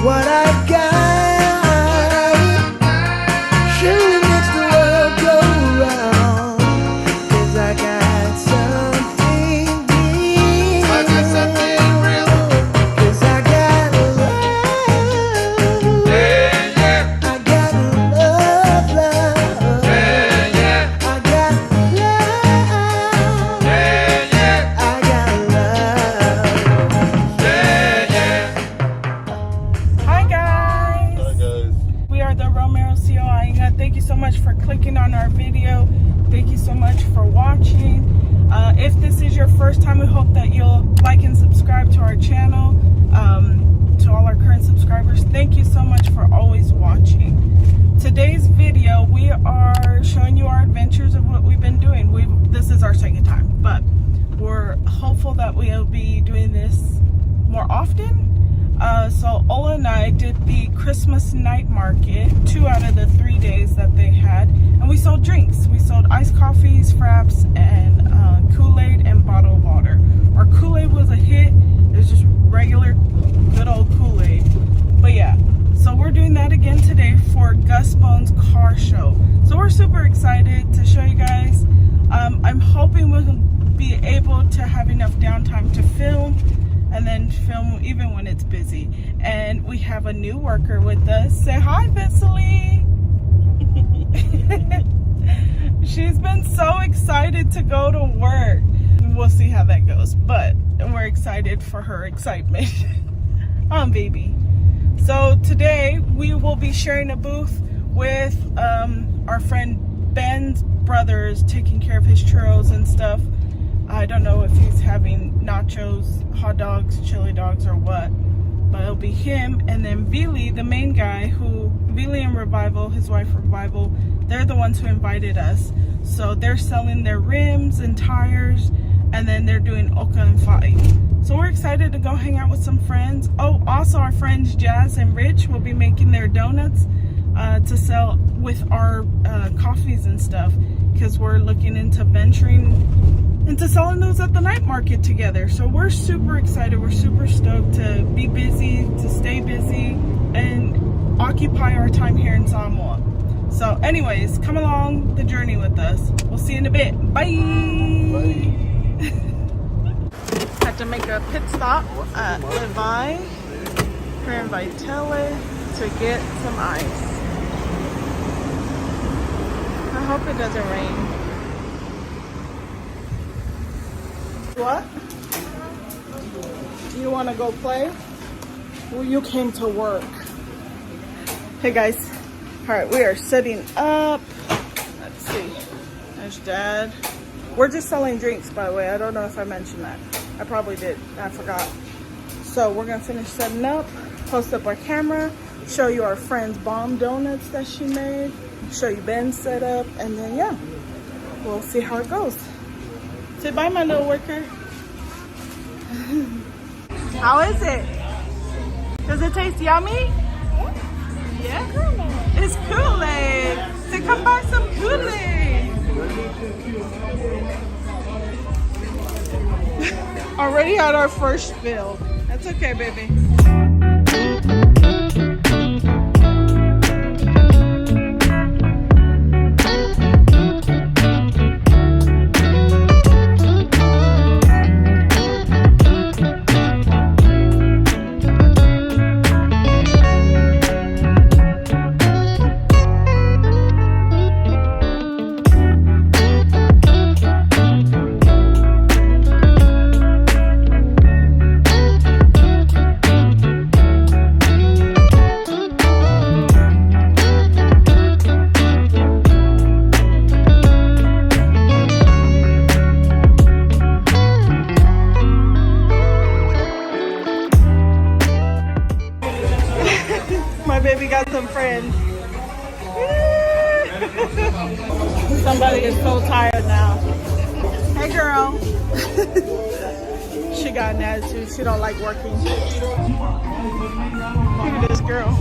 what I've got. Surely makes the world go round. 'Cause I got something real. I got something real. 'Cause I got love. Yeah, yeah. I got love, love. Yeah, yeah. I got love. Yeah, yeah. I got love. Yeah, yeah. Hi guys. Hi guys. We are the Romero-Sio. Thank you so much for clicking on our video. Thank you so much for watching. If this is your first time, we hope that you'll like and subscribe to our channel. To all our current subscribers, thank you so much for always watching. Today's video, we are showing you our adventures of what we've been doing. This is our second time, but we're hopeful that we'll be doing this more often. So Ola and I did the Christmas night market 2 out of the 3 days that they had, and we sold drinks. We sold iced coffees, fraps, and Kool-Aid and bottled water. Our Kool-Aid was a hit. It was just regular good old Kool-Aid. But yeah, so we're doing that again today for Gus Bone's car show. So we're super excited to show you guys. I'm hoping we'll be able to have enough downtime to film, and then film even when it's busy. And we have a new worker with us. Say hi, Vesely. She's been so excited to go to work. We'll see how that goes, but we're excited for her excitement. Baby. So today we will be sharing a booth with our friend Ben's brothers, taking care of his churros and stuff. I don't know if he's having nachos, hot dogs, chili dogs, or what, but it'll be him. And then Vili, the main guy, Vili and Revival, his wife Revival, they're the ones who invited us. So they're selling their rims and tires, and then they're doing Oka and Fai. So we're excited to go hang out with some friends. Oh, also our friends Jazz and Rich will be making their donuts to sell with our coffees and stuff, because we're looking into venturing into selling those at the night market together. So we're super excited. We're super stoked to be busy, to stay busy, and occupy our time here in Samoa. So anyways, come along the journey with us. We'll see you in a bit. Bye. Bye. Had to make a pit stop at Levi, here in Vitale, to get some ice. I hope it doesn't rain. What? You want to go play? Well, you came to work. Hey guys. All right, we are setting up. Let's see. There's Dad. We're just selling drinks, by the way. I don't know if I mentioned that. I probably did. I forgot. So we're gonna finish setting up, post up our camera, show you our friend's bomb donuts that she made, show you Ben's setup, and then yeah, we'll see how it goes. Say bye, my little worker. How is it? Does it taste yummy? Yeah? It's Kool-Aid. So come buy some Kool-Aid. Already had our first fill. That's okay, baby. Baby got some friends. Somebody is so tired now. Hey girl. She got an attitude. She don't like working. Look at this girl.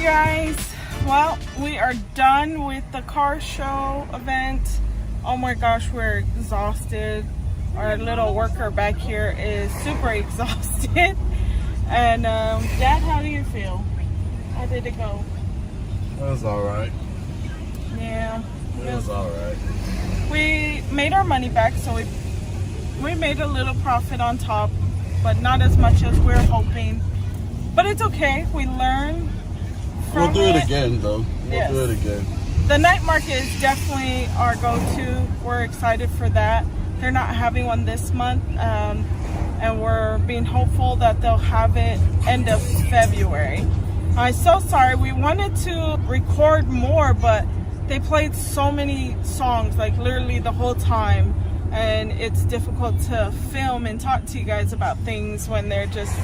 Hey guys, well, we are done with the car show event. Oh my gosh, we're exhausted. Our little worker back here is super exhausted. And Dad, how do you feel? How did it go? It was alright. Yeah. It was alright. We made our money back, so we made a little profit on top, but not as much as we're hoping. But it's okay. We learn from We'll do it again, though. Yes. We'll do it again. The night market is definitely our go-to. We're excited for that. They're not having one this month, and we're being hopeful that they'll have it end of February. I'm so sorry. We wanted to record more, but they played so many songs, like literally the whole time, and it's difficult to film and talk to you guys about things when they're just,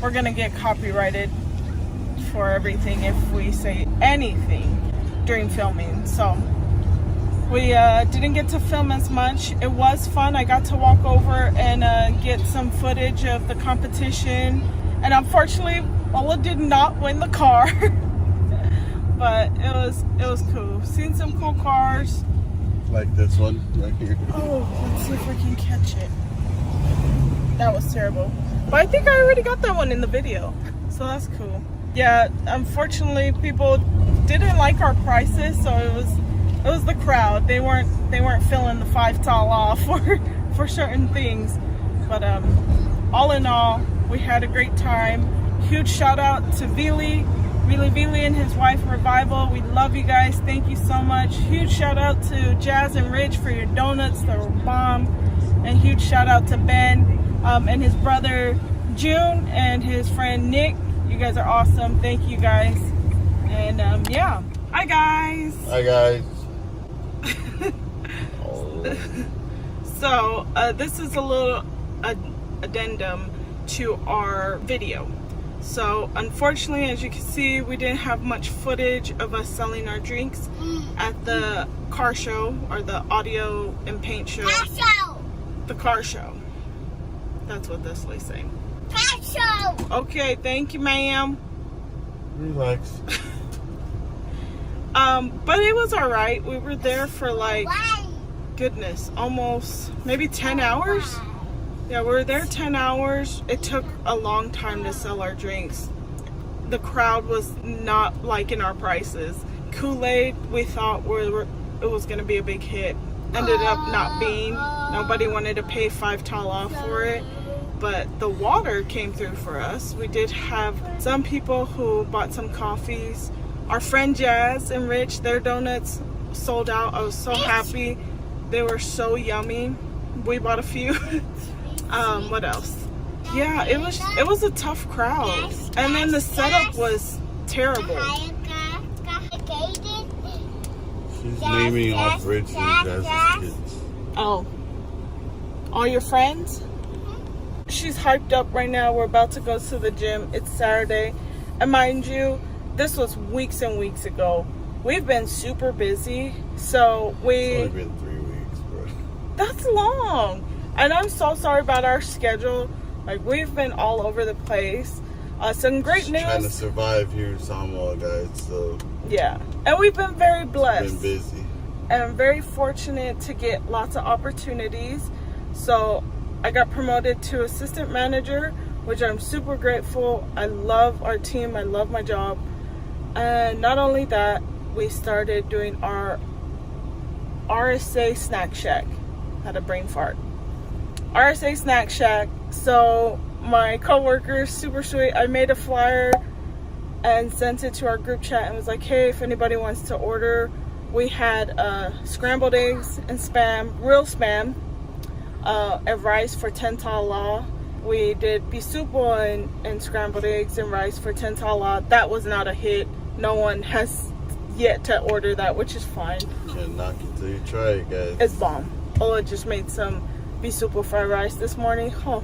we're gonna get copyrighted for everything if we say anything during filming. So we didn't get to film as much. It was fun. I got to walk over and get some footage of the competition, and unfortunately Ola did not win the car. But it was cool. Seen some cool cars. Like this one right here. Oh, let's see if we can catch it. That was terrible. But I think I already got that one in the video, so that's cool. Yeah, unfortunately people didn't like our prices, so it was the crowd. They weren't feeling the $5 off for certain things. But all in all, we had a great time. Huge shout out to Vili and his wife Revival. We love you guys. Thank you so much. Huge shout out to Jazz and Rich for your donuts. They were bomb. And huge shout out to Ben and his brother June and his friend Nick. You guys are awesome. Thank you guys. And yeah. Hi guys. Hi guys. So this is a little addendum to our video. So unfortunately, as you can see, we didn't have much footage of us selling our drinks at the car show, or the audio and paint show. Car show. The car show. That's what this is saying. Car show. Okay, thank you, ma'am. Relax. But it was all right. We were there for like, goodness, almost maybe 10 hours. Yeah, we were there 10 hours. It took a long time to sell our drinks. The crowd was not liking our prices. Kool-Aid, we thought it was going to be a big hit. Ended up not being. Nobody wanted to pay $5 off for it. But the water came through for us. We did have some people who bought some coffees. Our friend Jazz and Rich, their donuts sold out. I was so happy. They were so yummy. We bought a few. What else? Yeah, it was a tough crowd, and then the setup was terrible. She's naming off Rich and Jazz's kids. Oh, all your friends? She's hyped up right now. We're about to go to the gym. It's Saturday, and mind you, this was weeks and weeks ago. We've been super busy, so It's only been 3 weeks, bro. That's long. And I'm so sorry about our schedule. Like, we've been all over the place. Some great Just news. trying to survive here in Samoa, guys. So Yeah, and we've been very blessed. been busy. And I'm very fortunate to get lots of opportunities. So I got promoted to assistant manager, which I'm super grateful. I love our team. I love my job. And not only that, we started doing our RSA snack shack. Had a brain fart. RSA snack shack. So my coworker, super sweet, I made a flyer and sent it to our group chat and was like, hey, if anybody wants to order. We had scrambled eggs and spam, real spam, and rice for 10 tala. We did bisupo and scrambled eggs and rice for 10 tala. That was not a hit. No one has yet to order that, which is fine. Can't knock it till you try it, guys. It's bomb. Ola just made some bisupo fried rice this morning. Oh,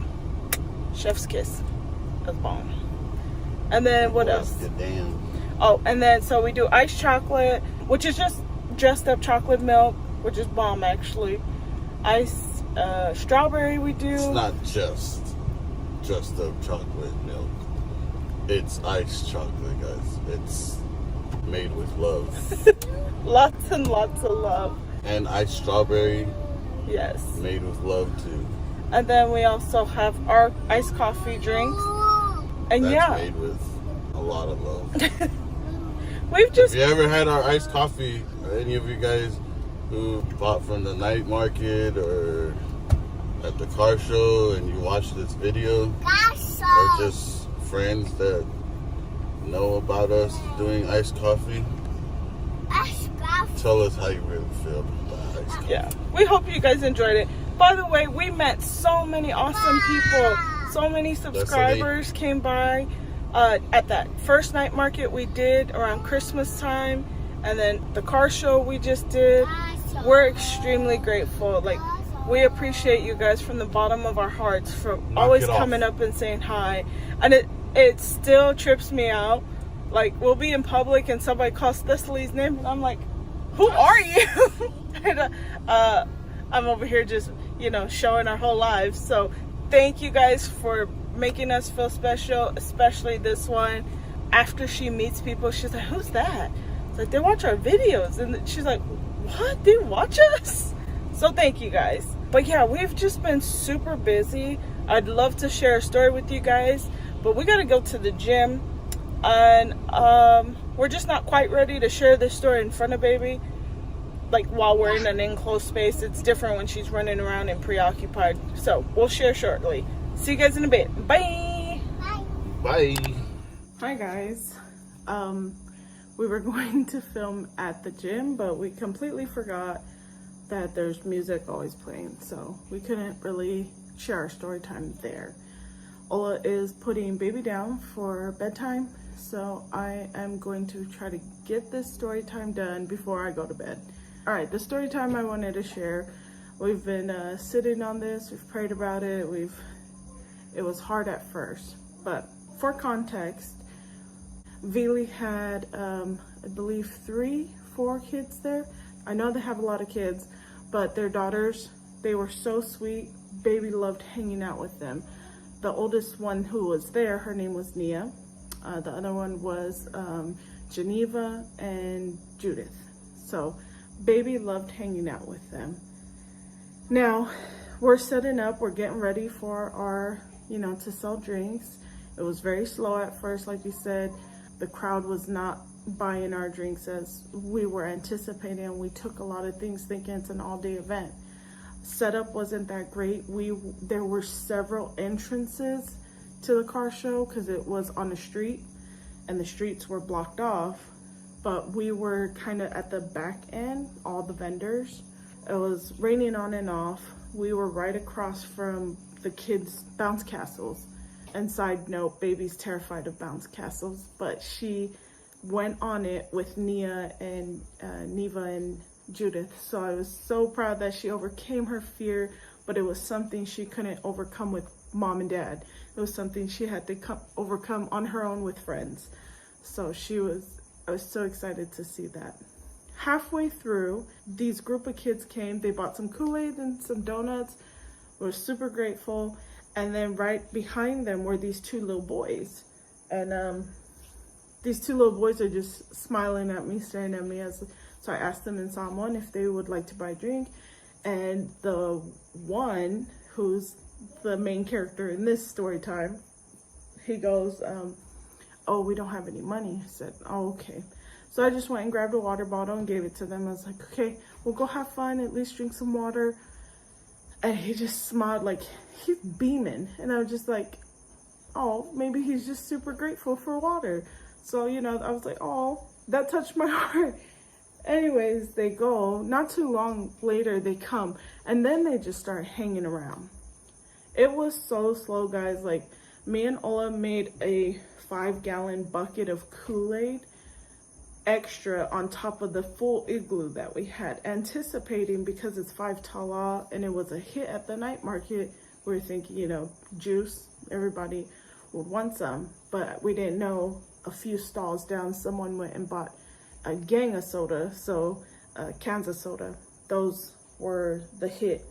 chef's kiss. That's bomb. And then what else? Good damn. Oh, and then so we do iced chocolate, which is just dressed up chocolate milk, which is bomb actually. Iced strawberry we do. It's not just dressed up chocolate milk. It's iced chocolate, guys. It's made with love. Lots and lots of love. And iced strawberry Yes. made with love too. And then we also have our iced coffee drinks. And That's yeah, made with a lot of love. we've just If you ever had our iced coffee, or any of you guys who bought from the night market or at the car show and you watch this video, or just friends that know about us doing iced coffee, tell us how you really feel about iced coffee. yeah, we hope you guys enjoyed it. By the way, we met so many awesome people. So many subscribers came by at that first night market we did around Christmas time, and then the car show we just did. We're extremely grateful. Like, we appreciate you guys from the bottom of our hearts for always coming up and saying hi. And it still trips me out. Like, we'll be in public and somebody calls Cecily's name, and I'm like, who are you? And, I'm over here just, showing our whole lives. So thank you guys for making us feel special, especially this one. After she meets people, she's like, who's that? It's like, they watch our videos. And she's like, what? They watch us? So thank you guys. But yeah, we've just been super busy. I'd love to share a story with you guys, but we got to go to the gym. And we're just not quite ready to share this story in front of baby. Like, while we're in an enclosed space, it's different when she's running around and preoccupied. So we'll share shortly. See you guys in a bit. Bye. Bye. Hi guys. We were going to film at the gym, but we completely forgot that there's music always playing, so we couldn't really share our story time there. Ola is putting baby down for bedtime, so I am going to try to get this story time done before I go to bed. All right, the story time I wanted to share, we've been sitting on this, we've prayed about it, it was hard at first, but for context, Vili had, I believe 4 kids there. I know they have a lot of kids, but their daughters, they were so sweet. Baby loved hanging out with them. The oldest one who was there, her name was Nia. The other one was Geneva and Judith. So baby loved hanging out with them. Now we're setting up, we're getting ready for our, to sell drinks. It was very slow at first, like you said. The crowd was not buying our drinks as we were anticipating. We took a lot of things thinking it's an all-day event. Setup wasn't that great. There were several entrances to the car show because it was on a street and the streets were blocked off, but we were kind of at the back end, all the vendors. It was raining on and off. We were right across from the kids' bounce castles. And side note, baby's terrified of bounce castles, but she went on it with Nia and Neva and Judith. So I was so proud that she overcame her fear, but it was something she couldn't overcome with mom and dad. It was something she had to overcome on her own with friends. So I was so excited to see that. Halfway through, these group of kids came. They bought some Kool-Aid and some donuts. We were super grateful. And then right behind them were these 2 little boys. And these 2 little boys are just smiling at me, staring at me. So I asked them in Samoan if they would like to buy a drink. And the one who's the main character in this story time, he goes, oh, we don't have any money. I said, oh, okay. So I just went and grabbed a water bottle and gave it to them. I was like, okay, we'll go have fun, at least drink some water. And he just smiled, like he's beaming. And I was just like, oh, maybe he's just super grateful for water. So, I was like, oh, that touched my heart. Anyways, they go. Not too long later, they come. And then they just start hanging around. It was so slow, guys. Like, me and Ola made a 5-gallon bucket of Kool-Aid extra on top of the full igloo that we had, anticipating, because it's 5 tala and it was a hit at the night market, we were thinking, juice, everybody would want some, but we didn't know a few stalls down someone went and bought a gang of soda, so cans of soda. Those were the hit.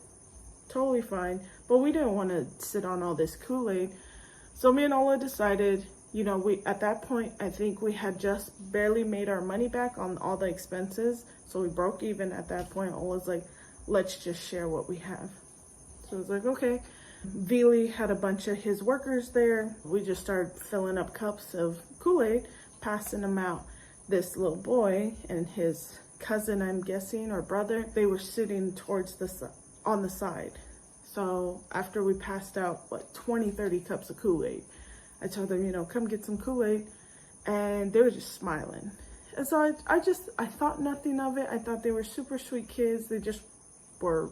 Totally fine, but we didn't want to sit on all this Kool-Aid. So me and Ola decided, you know, we at that point, I think we had just barely made our money back on all the expenses. So we broke even at that point. I was like, let's just share what we have. So I was like, okay. Vili had a bunch of his workers there. We just started filling up cups of Kool-Aid, passing them out. This little boy and his cousin, I'm guessing, or brother, they were sitting towards on the side. So after we passed out, 20, 30 cups of Kool-Aid, I told them, you know, come get some Kool-Aid. And they were just smiling. And so I thought nothing of it. I thought they were super sweet kids. They just were,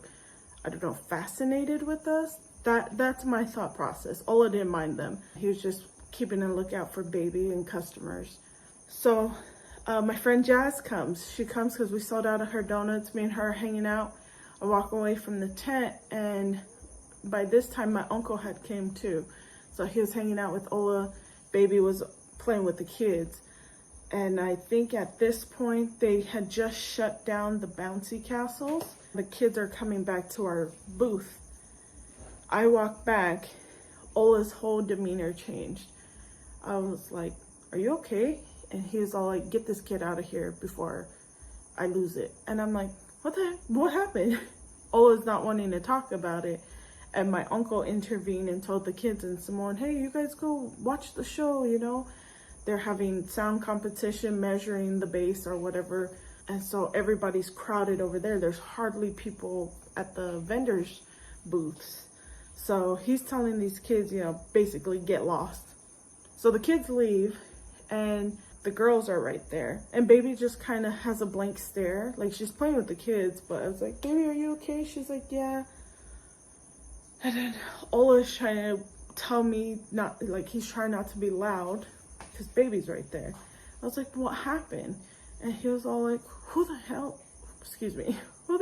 I don't know, fascinated with us. That's my thought process. Ola didn't mind them. He was just keeping a lookout for baby and customers. So my friend Jazz comes. She comes because we sold out of her donuts. Me and her are hanging out. I walk away from the tent, and by this time my uncle had came too. So he was hanging out with Ola. Baby was playing with the kids. And I think at this point they had just shut down the bouncy castles. The kids are coming back to our booth. I walk back, Ola's whole demeanor changed. I was like, are you okay? And he was all like, get this kid out of here before I lose it. And I'm like, what the heck? What happened? Ola's not wanting to talk about it. And my uncle intervened and told the kids in Samoan, hey, you guys go watch the show, you know? They're having sound competition, measuring the bass or whatever. And so everybody's crowded over there. There's hardly people at the vendors' booths. So he's telling these kids, you know, basically get lost. So the kids leave and the girls are right there. And baby just kind of has a blank stare. Like she's playing with the kids, but I was like, baby, are you okay? She's like, yeah. And then Ola's trying to tell me not, like he's trying not to be loud because baby's right there. I was like, what happened? And he was all like, who the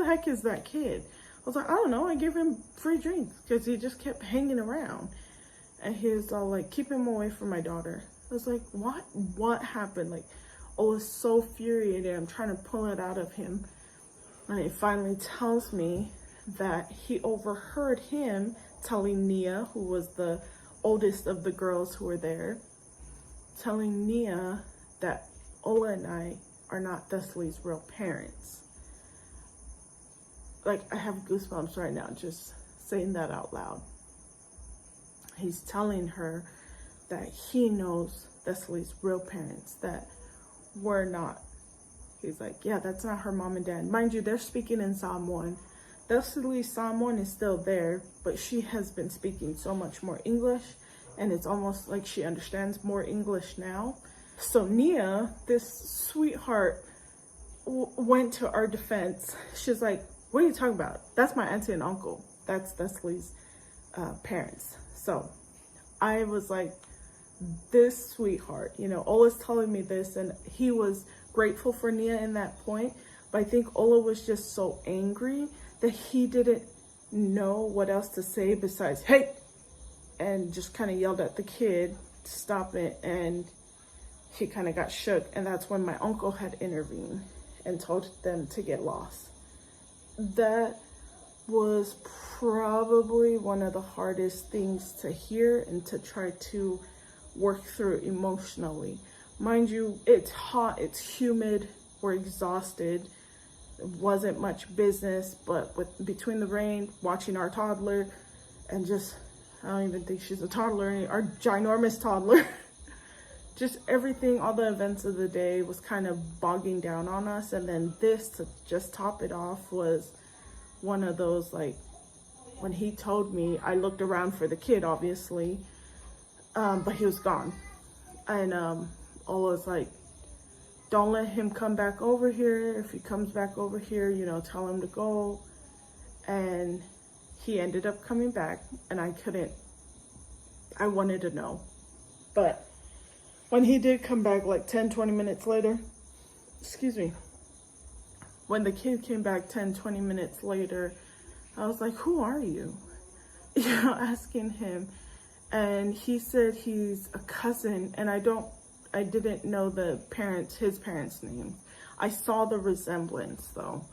heck is that kid? I was like, I don't know, I gave him free drinks because he just kept hanging around. And he was all like, keep him away from my daughter. I was like, what happened? Like, I was so furiated. I'm trying to pull it out of him. And he finally tells me that he overheard him telling Nia, who was the oldest of the girls who were there, telling Nia that Ola and I are not Thessaly's real parents. Like, I have goosebumps right now just saying that out loud. He's telling her that he knows Thessaly's real parents, that we're not. He's like, yeah, that's not her mom and dad. Mind you, they're speaking in Samoan. Thessaly's Samoan is still there, but she has been speaking so much more English, and it's almost like she understands more English now. So Nia, this sweetheart, went to our defense. She's like, what are you talking about? That's my auntie and uncle. That's Thessaly's parents. So I was like, this sweetheart, you know, Ola's telling me this, and he was grateful for Nia in that point. But I think Ola was just so angry that he didn't know what else to say besides, hey, and just kind of yelled at the kid to stop it. And he kind of got shook. And that's when my uncle had intervened and told them to get lost. That was probably one of the hardest things to hear and to try to work through emotionally. Mind you, it's hot, it's humid, we're exhausted. It wasn't much business, but between the rain, watching our toddler, and just, I don't even think she's a toddler, our ginormous toddler. Just everything, all the events of the day was kind of bogging down on us. And then this, to just top it off, was one of those, like, when he told me, I looked around for the kid, obviously, but he was gone. And Ola was like, don't let him come back over here. If he comes back over here, you know, tell him to go. And he ended up coming back, and I wanted to know. But when he did come back, like 10, 20 minutes later, when the kid came back 10, 20 minutes later, I was like, who are you? You know, asking him. And he said he's a cousin, and I didn't know his parents' name. I saw the resemblance though.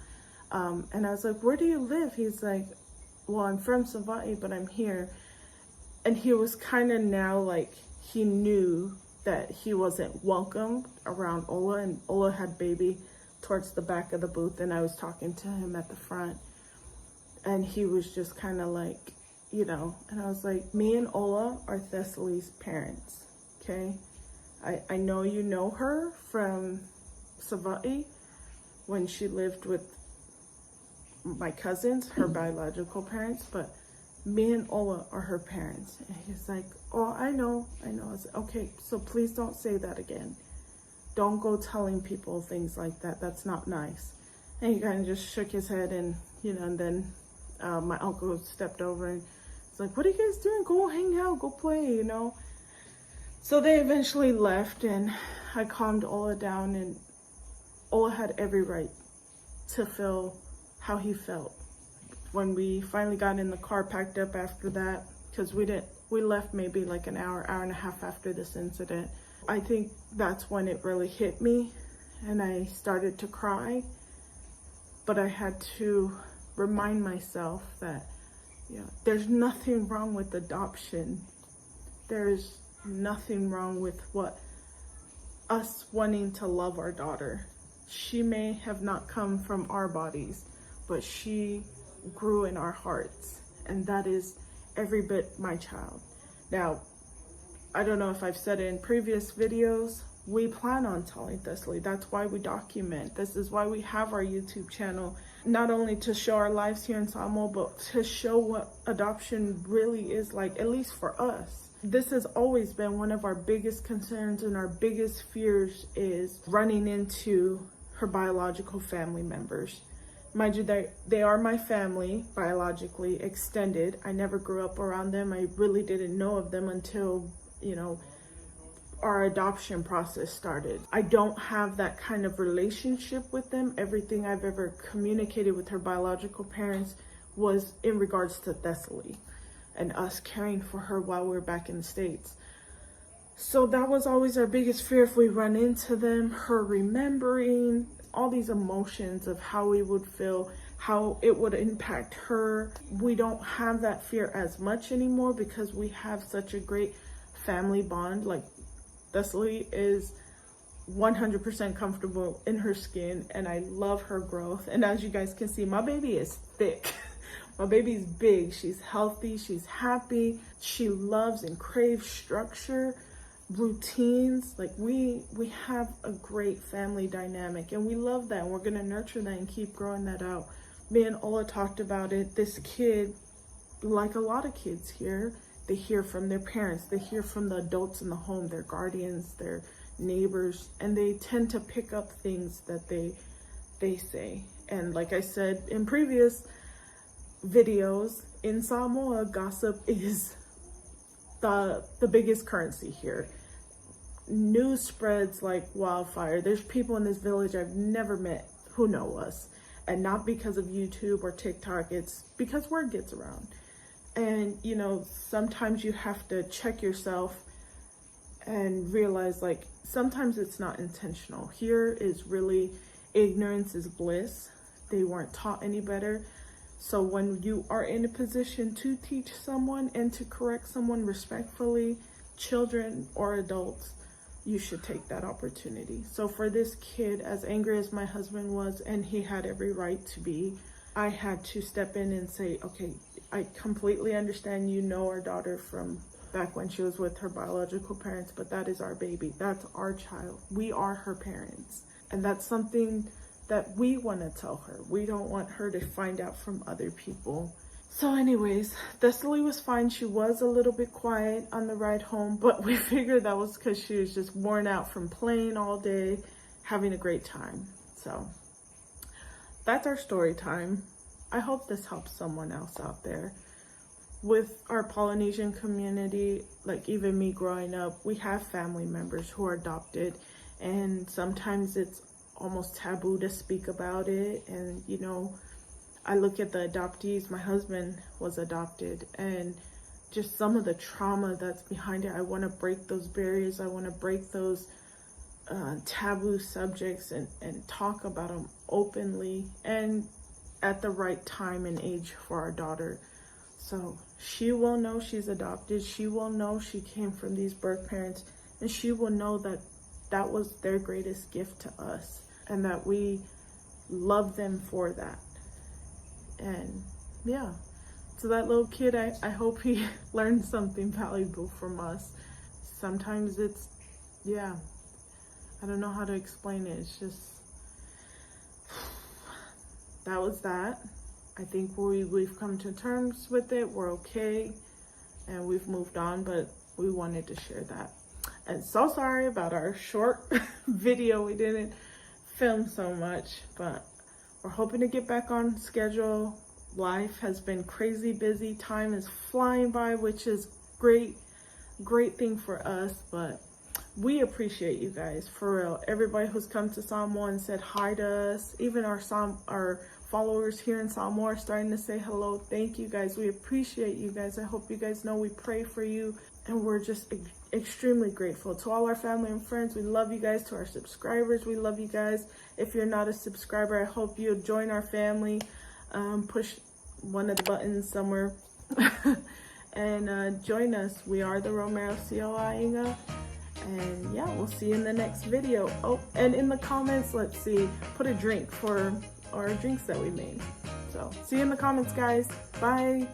And I was like, where do you live? He's like, well, I'm from Savai'i, but I'm here. And he was kind of now like, he knew that he wasn't welcome around Ola, and Ola had baby towards the back of the booth, and I was talking to him at the front, and he was just kind of like, you know, and I was like, me and Ola are Thessaly's parents, okay? I know you know her from Savai when she lived with my cousins, her biological parents, but me and Ola are her parents. And he's like, oh, I know. I was like, okay, so please don't say that again. Don't go telling people things like that. That's not nice. And he kind of just shook his head, and, you know, and then my uncle stepped over and was like, what are you guys doing? Go hang out, go play, you know? So they eventually left, and I calmed Ola down, and Ola had every right to feel how he felt. When we finally got in the car, packed up after that, because we left maybe like an hour and a half after this incident. I think that's when it really hit me, and I started to cry. But I had to remind myself that, you know, there's nothing wrong with adoption. There's nothing wrong with us wanting to love our daughter. She may have not come from our bodies, but she grew in our hearts, and that is every bit my child. Now, I don't know if I've said it in previous videos, we plan on telling Thessaly. That's why we document. This is why we have our YouTube channel, not only to show our lives here in Samoa, but to show what adoption really is like, at least for us. This has always been one of our biggest concerns, and our biggest fears is running into her biological family members. Mind you, they are my family, biologically extended. I never grew up around them. I really didn't know of them until, you know, our adoption process started. I don't have that kind of relationship with them. Everything I've ever communicated with her biological parents was in regards to Thessaly and us caring for her while we were back in the States. So that was always our biggest fear, if we run into them, her remembering all these emotions of how we would feel, how it would impact her. We don't have that fear as much anymore because we have such a great family bond. Like, Thessaly is 100% comfortable in her skin, and I love her growth. And as you guys can see, my baby is thick. My baby's big. She's healthy. She's happy. She loves and craves structure, routines. Like, we have a great family dynamic, and we love that, and we're gonna nurture that and keep growing that out. Me and Ola talked about it. This kid, like a lot of kids here, they hear from their parents, they hear from the adults in the home, their guardians, their neighbors, and they tend to pick up things that they say. And like I said in previous videos, in Samoa, gossip is the biggest currency here. News spreads like wildfire. There's people in this village I've never met who know us, and not because of YouTube or TikTok. It's because word gets around. And, you know, sometimes you have to check yourself and realize, like, sometimes it's not intentional. Here is really, ignorance is bliss. They weren't taught any better. So when you are in a position to teach someone and to correct someone respectfully, children or adults, you should take that opportunity. So for this kid, as angry as my husband was, and he had every right to be, I had to step in and say, okay, I completely understand you know our daughter from back when she was with her biological parents, but that is our baby. That's our child. We are her parents. And that's something that we want to tell her. We don't want her to find out from other people. So anyways, Thessaly was fine. She was a little bit quiet on the ride home, but we figured that was because she was just worn out from playing all day, having a great time. So that's our story time. I hope this helps someone else out there. With our Polynesian community, like even me growing up, we have family members who are adopted, and sometimes it's almost taboo to speak about it. And, you know, I look at the adoptees. My husband was adopted, and just some of the trauma that's behind it. I want to break those barriers. I want to break those taboo subjects and talk about them openly and at the right time and age for our daughter. So she will know she's adopted. She will know she came from these birth parents, and she will know that that was their greatest gift to us, and that we love them for that. And yeah, so that little kid, I hope he learned something valuable from us. Sometimes it's, yeah, I don't know how to explain it. It's just, that was that. I think we've come to terms with it. We're okay, and we've moved on, but we wanted to share that. And so sorry about our short video. We didn't film so much, but we're hoping to get back on schedule. Life has been crazy busy. Time is flying by, which is great thing for us, but we appreciate you guys, for real. Everybody who's come to Samoa and said hi to us, even our followers here in Samoa are starting to say hello. Thank you guys. We appreciate you guys. I hope you guys know we pray for you, and we're just extremely grateful. To all our family and friends, we love you guys. To our subscribers, we love you guys. If you're not a subscriber, I hope you'll join our family. Push one of the buttons somewhere and join us. We are the Romero-Sio. And yeah, we'll see you in the next video. Oh, and in the comments, let's see, put a drink for our drinks that we made. So see you in the comments, guys. Bye.